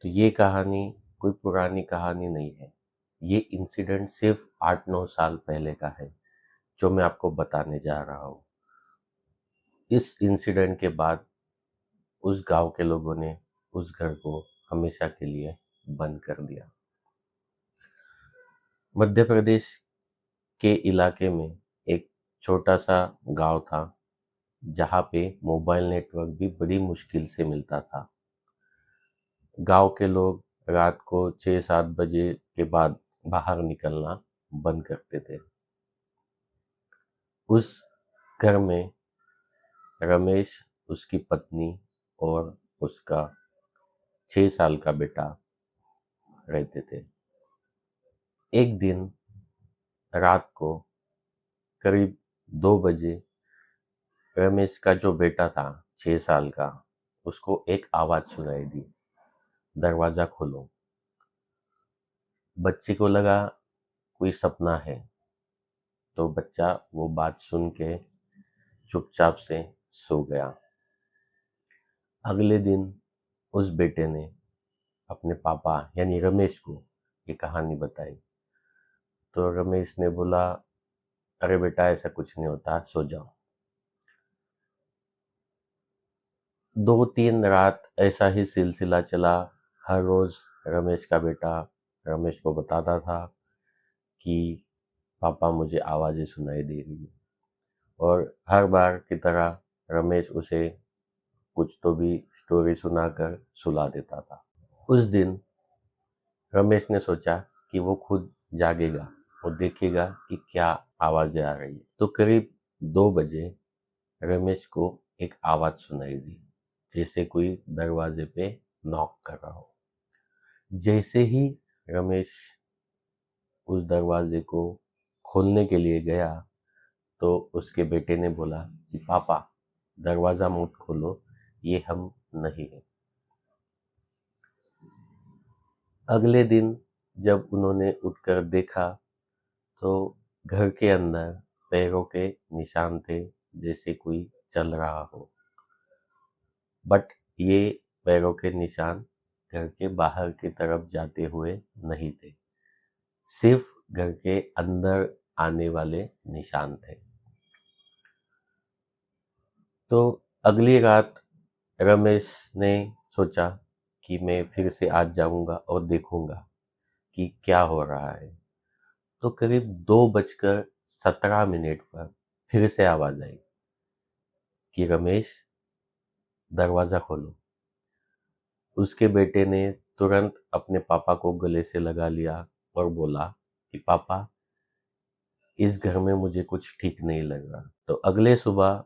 तो ये कहानी कोई पुरानी कहानी नहीं है। ये इंसिडेंट सिर्फ 8-9 साल पहले का है, जो मैं आपको बताने जा रहा हूँ। इस इंसिडेंट के बाद उस गांव के लोगों ने उस घर को हमेशा के लिए बंद कर दिया। मध्य प्रदेश के इलाके में एक छोटा सा गांव था, जहाँ पे मोबाइल नेटवर्क भी बड़ी मुश्किल से मिलता था। गांव के लोग रात को 6-7 बजे के बाद बाहर निकलना बंद करते थे। उस घर में रमेश, उसकी पत्नी और उसका 6 साल का बेटा रहते थे। एक दिन रात को करीब 2 बजे रमेश का जो बेटा था 6 साल का, उसको एक आवाज़ सुनाई दी, दरवाज़ा खोलो। बच्चे को लगा कोई सपना है, तो बच्चा वो बात सुन के चुपचाप से सो गया। अगले दिन उस बेटे ने अपने पापा यानी रमेश को ये कहानी बताई। तो रमेश ने बोला, अरे बेटा ऐसा कुछ नहीं होता, सो जाओ। 2-3 रात ऐसा ही सिलसिला चला। हर रोज़ रमेश का बेटा रमेश को बताता था कि पापा मुझे आवाज़ें सुनाई दे रही है, और हर बार की तरह रमेश उसे कुछ तो भी स्टोरी सुनाकर सुला देता था। उस दिन रमेश ने सोचा कि वो खुद जागेगा और देखेगा कि क्या आवाज़ें आ रही है। तो करीब 2 बजे रमेश को एक आवाज़ सुनाई दी, जैसे कोई दरवाजे पे नॉक कर रहा हो। जैसे ही रमेश उस दरवाजे को खोलने के लिए गया, तो उसके बेटे ने बोला कि पापा दरवाज़ा मत खोलो, ये हम नहीं है। अगले दिन जब उन्होंने उठकर देखा, तो घर के अंदर पैरों के निशान थे, जैसे कोई चल रहा हो। बट ये पैरों के निशान घर के बाहर की तरफ जाते हुए नहीं थे, सिर्फ घर के अंदर आने वाले निशान थे। तो अगली रात रमेश ने सोचा कि मैं फिर से आज जाऊंगा और देखूंगा कि क्या हो रहा है। तो करीब 2:17 पर फिर से आवाज आई कि रमेश दरवाजा खोलो। उसके बेटे ने तुरंत अपने पापा को गले से लगा लिया और बोला कि पापा इस घर में मुझे कुछ ठीक नहीं लग रहा। तो अगले सुबह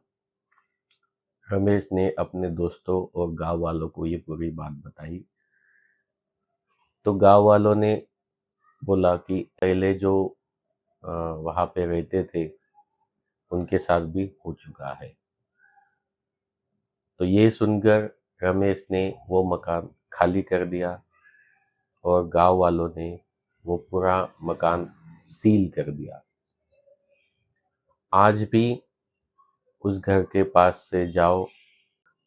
रमेश ने अपने दोस्तों और गांव वालों को ये पूरी बात बताई। तो गांव वालों ने बोला कि पहले जो वहाँ पे रहते थे उनके साथ भी हो चुका है। तो ये सुनकर रमेश ने वो मकान खाली कर दिया और गांव वालों ने वो पूरा मकान सील कर दिया। आज भी उस घर के पास से जाओ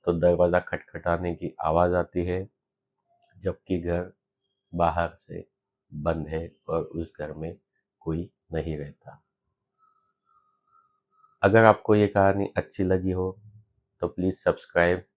तो दरवाज़ा खटखटाने की आवाज़ आती है, जबकि घर बाहर से बंद है और उस घर में कोई नहीं रहता। अगर आपको ये कहानी अच्छी लगी हो तो प्लीज़ सब्सक्राइब